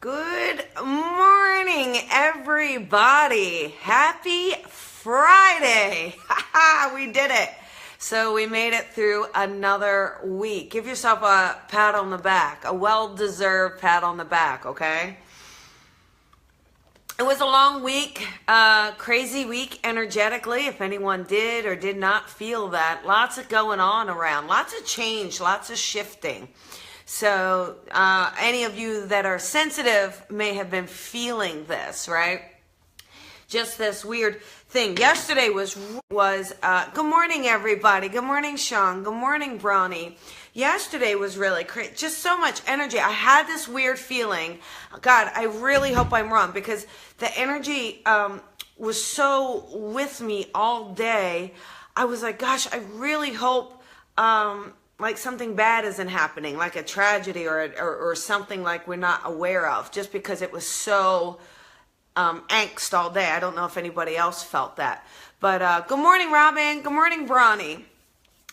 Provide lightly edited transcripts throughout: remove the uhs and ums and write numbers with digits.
Good morning, everybody. Happy Friday. We did it. So we made it through another week. Give yourself a pat on the back, a well-deserved pat on the back, okay? It was a long week, crazy week energetically, if anyone did or did not feel that. Lots of going on around, lots of change, lots of shifting. So any of you that are sensitive may have been feeling this, right? Just this weird thing. Yesterday was good morning, everybody. Good morning, Sean. Good morning, Bronny. Yesterday was really crazy. Just so much energy. I had this weird feeling. God, I really hope I'm wrong because the energy was so with me all day. I was like, gosh, I really hope like something bad isn't happening, like a tragedy or something like we're not aware of, just because it was so angst all day. I don't know if anybody else felt that. But good morning, Robin. Good morning, Bronny.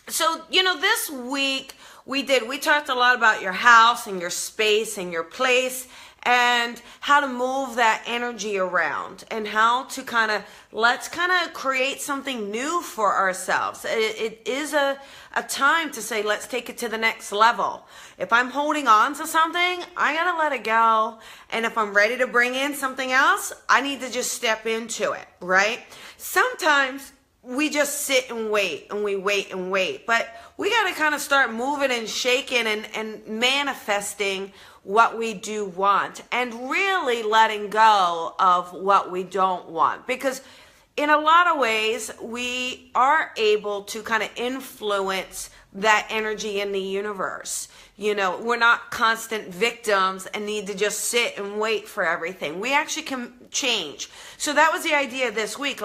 So, this week we talked a lot about your house and your space and your place and how to move that energy around and how to let's create something new for ourselves. It is a time to say, let's take it to the next level. If I'm holding on to something, I gotta let it go. And if I'm ready to bring in something else, I need to just step into it, right? Sometimes we just sit and wait and we wait and wait, but we got to start moving and shaking and manifesting what we do want and really letting go of what we don't want, because in a lot of ways we are able to influence that energy in the universe. We're not constant victims and need to just sit and wait for everything. We actually can change. So that was the idea this week,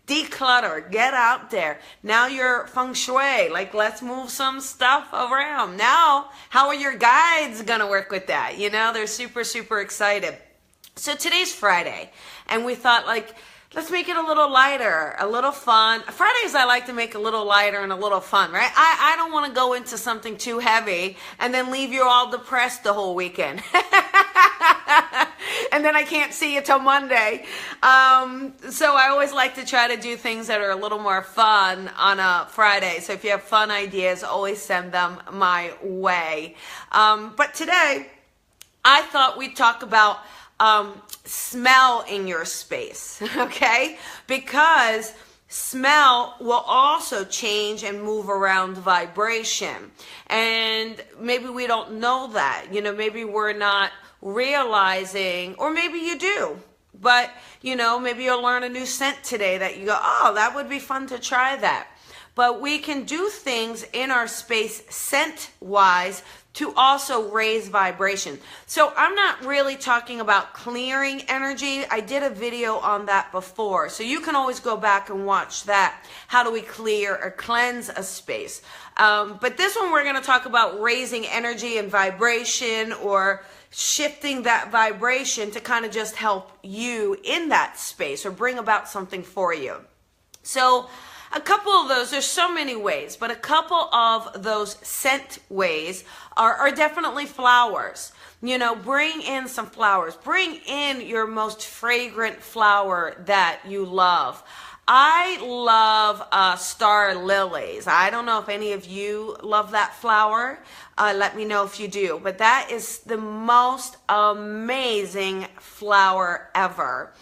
declutter, get out there. Now you're feng shui, let's move some stuff around. Now, how are your guides gonna work with that? They're super, super excited. So today's Friday, and we thought let's make it a little lighter, a little fun. Fridays I like to make a little lighter and a little fun, right? I don't want to go into something too heavy and then leave you all depressed the whole weekend. And then I can't see you till Monday. So I always like to try to do things that are a little more fun on a Friday. So if you have fun ideas, always send them my way. But today, I thought we'd talk about smell in your space, okay? Because smell will also change and move around vibration. And maybe we don't know that. Maybe we're not realizing, or maybe you do, but maybe you'll learn a new scent today that you go, oh, that would be fun to try that. But we can do things in our space scent wise to also raise vibration. So I'm not really talking about clearing energy. I did a video on that before, so you can always go back and watch that. How do we clear or cleanse a space? But this one we're going to talk about raising energy and vibration, or shifting that vibration to just help you in that space or bring about something for you. So a couple of those, there's so many ways, but a couple of those scent ways are definitely flowers. Bring in some flowers. Bring in your most fragrant flower that you love. I love star lilies. I don't know if any of you love that flower. Let me know if you do. But that is the most amazing flower ever.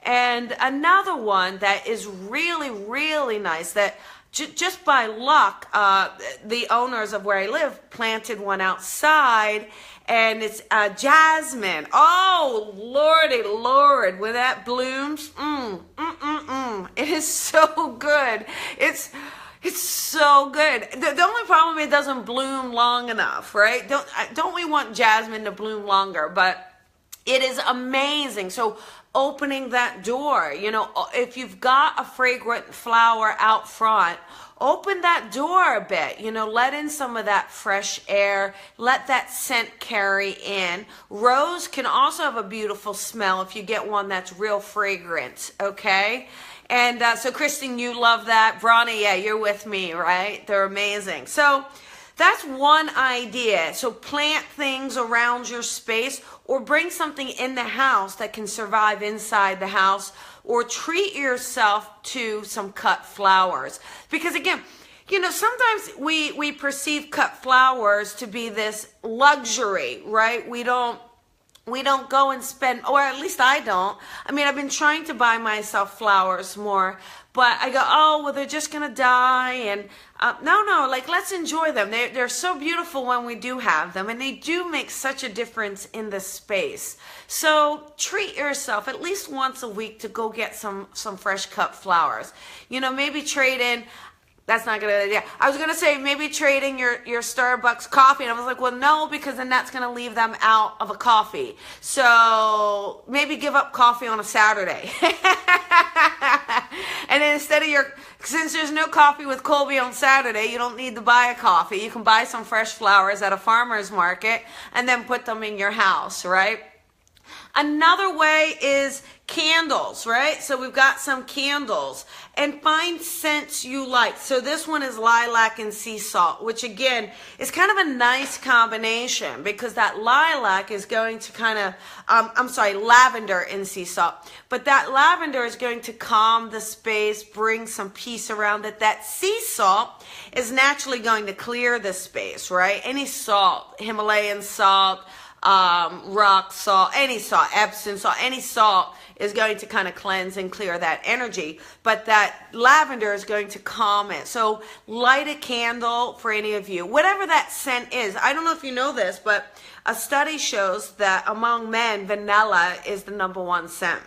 And another one that is really, really nice, that just by luck, the owners of where I live planted one outside, and it's jasmine. Oh, Lordy Lord, when that blooms, it is so good. It's so good. The only problem, it doesn't bloom long enough, right? Don't we want jasmine to bloom longer? But it is amazing. So opening that door, if you've got a fragrant flower out front, open that door a bit, let in some of that fresh air, let that scent carry in. Rose can also have a beautiful smell if you get one that's real fragrant, okay? And so Kristen, you love that. Bronny, yeah, you're with me, right? They're amazing. So That's one idea. So plant things around your space, or bring something in the house that can survive inside the house, or treat yourself to some cut flowers. Because again, you know, sometimes we perceive cut flowers to be this luxury, right? We don't go and spend, or at least I don't. I mean, I've been trying to buy myself flowers more, but I go, oh, well, they're just going to die. And no, like, let's enjoy them. They're so beautiful when we do have them, and they do make such a difference in the space. So treat yourself at least once a week to go get some fresh cut flowers. You know, maybe trade in. That's not a good idea. I was going to say maybe trading your Starbucks coffee. And I was like, well, no, because then that's going to leave them out of a coffee. So maybe give up coffee on a Saturday. And then since there's no coffee with Colby on Saturday, you don't need to buy a coffee. You can buy some fresh flowers at a farmer's market and then put them in your house, right? Another way is candles, right? So we've got some candles, and find scents you like. So this one is lilac and sea salt, which again is kind of a nice combination, because that lilac is going to kind of, lavender and sea salt. But that lavender is going to calm the space, bring some peace around it. That sea salt is naturally going to clear the space, right? Any salt, Himalayan salt, rock salt, any salt, Epsom salt, any salt is going to kind of cleanse and clear that energy, but that lavender is going to calm it. So light a candle for any of you, whatever that scent is. I don't know if you know this, but a study shows that among men, vanilla is the #1 scent.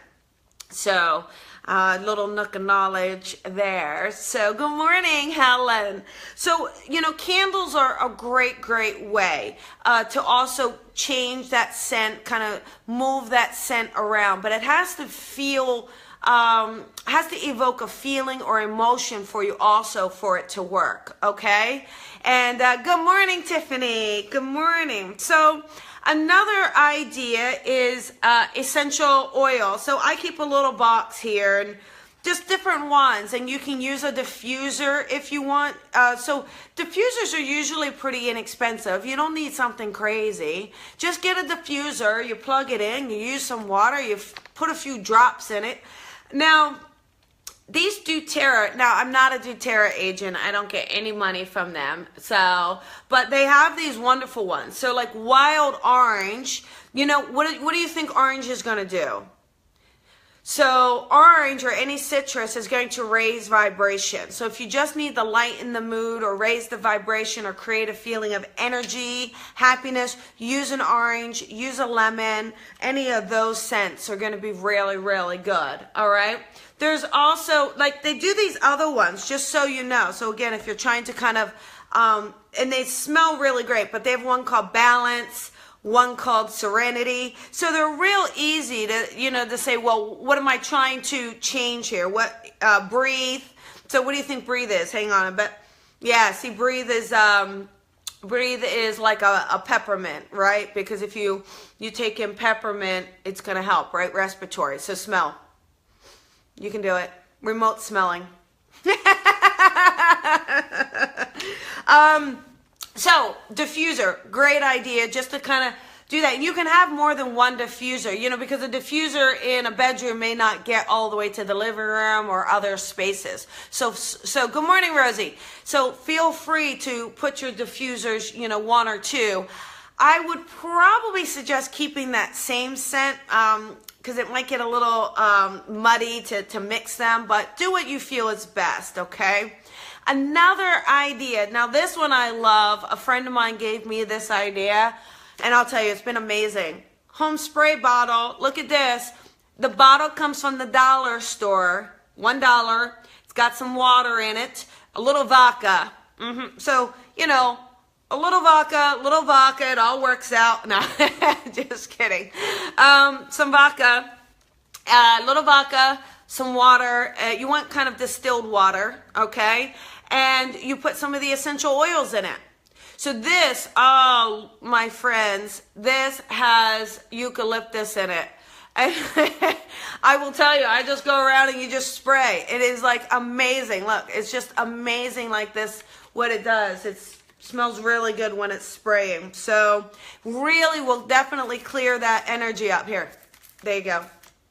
So little nook of knowledge there. So good morning, Helen. So, you know, candles are a great way to also change that scent, kind of move that scent around. But it has to feel, has to evoke a feeling or emotion for you also for it to work, okay? And good morning, Tiffany. Good morning. So another idea is essential oil. So I keep a little box here, and just different ones, and you can use a diffuser if you want. So diffusers are usually pretty inexpensive. You don't need something crazy. Just get a diffuser, you plug it in, you use some water, you put a few drops in it. Now, these doTERRA, now I'm not a doTERRA agent, I don't get any money from them, so, but they have these wonderful ones. So like wild orange, you know, what do you think orange is going to do? So orange or any citrus is going to raise vibration. So if you just need to lighten the mood or raise the vibration or create a feeling of energy, happiness, use an orange, use a lemon. Any of those scents are going to be really good. All right. There's also, like, they do these other ones, just so you know. So again, if you're trying to kind of, and they smell really great, but they have one called Balance, one called Serenity. So they're real easy to, you know, to say, well, what am I trying to change here? What, breathe. So what do you think breathe is? Hang on a bit. Yeah, see, breathe is like a peppermint, right? Because if you take in peppermint, it's going to help, right? Respiratory. So smell. You can do it. Remote smelling. So diffuser, great idea, just to kind of do that. You can have more than one diffuser, you know, because a diffuser in a bedroom may not get all the way to the living room or other spaces. So good morning, Rosie. So feel free to put your diffusers, you know, 1 or 2. I would probably suggest keeping that same scent, because it might get a little muddy to mix them, but do what you feel is best, okay? Another idea, now this one I love, a friend of mine gave me this idea, and I'll tell you, it's been amazing. Home spray bottle, look at this. The bottle comes from the dollar store, $1. It's got some water in it, a little vodka. So, you know, a little vodka, it all works out. No, just kidding. Some vodka, little vodka, some water. You want kind of distilled water, okay? And you put some of the essential oils in it. So this, oh, my friends, this has eucalyptus in it. I will tell you, I just go around and you just spray. It is like amazing. Look, it's just amazing like this, what it does. Smells really good when it's spraying. So really will definitely clear that energy up here. There you go.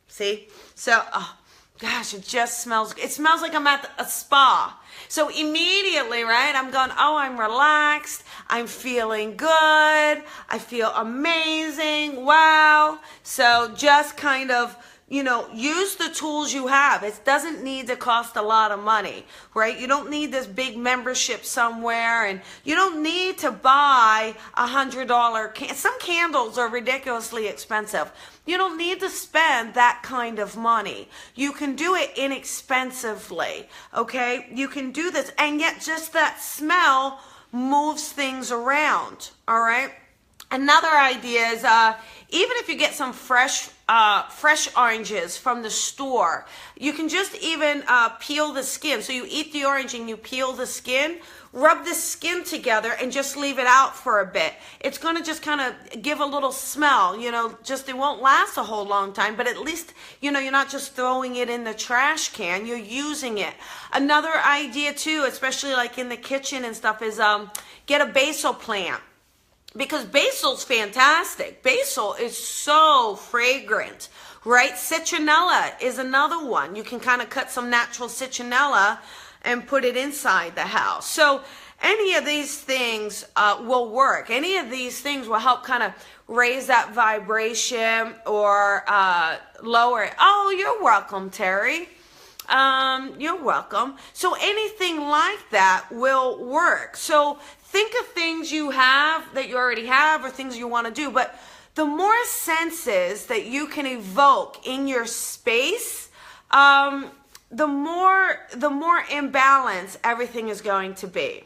See? So, oh, gosh, it just smells, it smells like I'm at a spa. So immediately, right, I'm going, oh, I'm relaxed. I'm feeling good. I feel amazing. Wow. So just kind of, you know, use the tools you have. It doesn't need to cost a lot of money, right? You don't need this big membership somewhere, and you don't need to buy $100 some candles are ridiculously expensive. You don't need to spend that kind of money. You can do it inexpensively, okay? You can do this, and yet just that smell moves things around, all right? Another idea is even if you get some fresh oranges from the store, you can just even peel the skin. So you eat the orange and you peel the skin, rub the skin together and just leave it out for a bit. It's going to just kind of give a little smell, you know, just it won't last a whole long time, but at least, you know, you're not just throwing it in the trash can, you're using it. Another idea too, especially like in the kitchen and stuff, is get a basil plant. Because basil's fantastic. Basil is so fragrant, right? Citronella is another one. You can kind of cut some natural citronella and put it inside the house. So any of these things will work. Any of these things will help kind of raise that vibration or lower it. Oh, you're welcome, Terry. You're welcome. So anything like that will work. So think of things you have that you already have or things you want to do. But the more senses that you can evoke in your space, the more imbalance everything is going to be.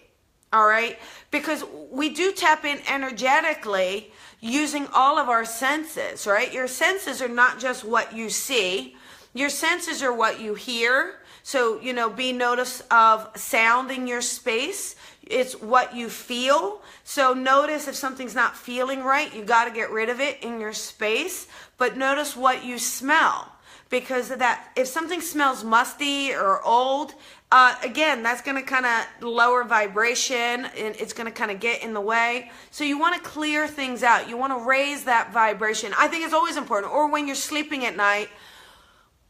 All right? Because we do tap in energetically using all of our senses, right? Your senses are not just what you see. Your senses are what you hear. So, you know, be notice of sound in your space. It's what you feel. So notice if something's not feeling right, you got to get rid of it in your space. But notice what you smell. Because of that, if something smells musty or old, again, that's going to kind of lower vibration, and it's going to kind of get in the way. So you want to clear things out. You want to raise that vibration. I think it's always important. Or when you're sleeping at night,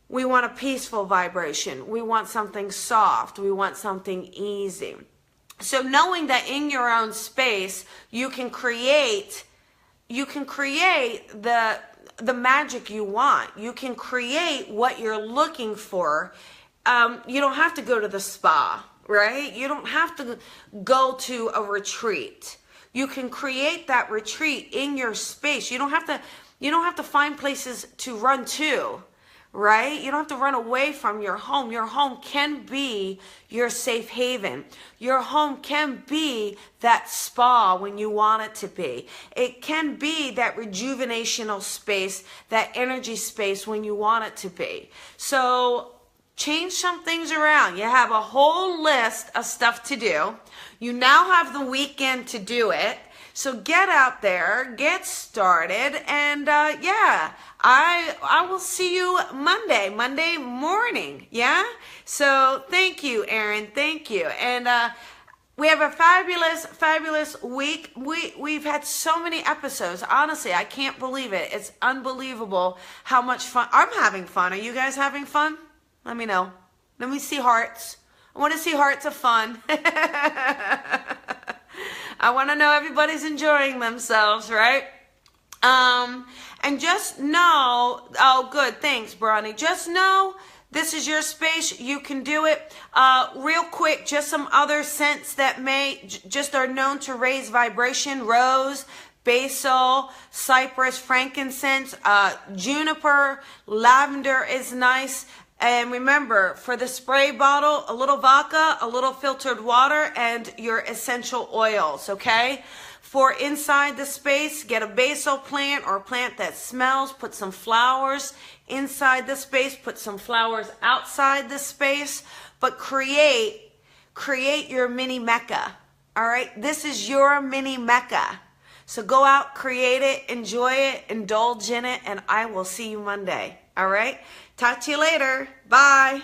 we want a peaceful vibration. We want something soft. We want something easy. So knowing that in your own space, you can create the magic you want. You can create what you're looking for. You don't have to go to the spa, right? You don't have to go to a retreat. You can create that retreat in your space. You don't have to find places to run to. Right? You don't have to run away from your home. Your home can be your safe haven. Your home can be that spa when you want it to be. It can be that rejuvenational space, that energy space when you want it to be. So change some things around. You have a whole list of stuff to do. You now have the weekend to do it. So get out there, get started, and yeah, I will see you Monday morning, yeah? So thank you, Erin, thank you. And we have a fabulous week. We've had so many episodes. Honestly, I can't believe it. It's unbelievable how much fun. I'm having fun. Are you guys having fun? Let me know. Let me see hearts. I want to see hearts of fun. I want to know everybody's enjoying themselves, right? And just know, oh, good, thanks, Bronny. Just know this is your space. You can do it. Real quick, just some other scents that just are known to raise vibration. Rose, basil, cypress, frankincense, juniper, lavender is nice. And remember, for the spray bottle, a little vodka, a little filtered water, and your essential oils, okay? For inside the space, get a basil plant or a plant that smells. Put some flowers inside the space. Put some flowers outside the space. But create your mini Mecca, all right? This is your mini Mecca. So go out, create it, enjoy it, indulge in it, and I will see you Monday, all right? Talk to you later. Bye.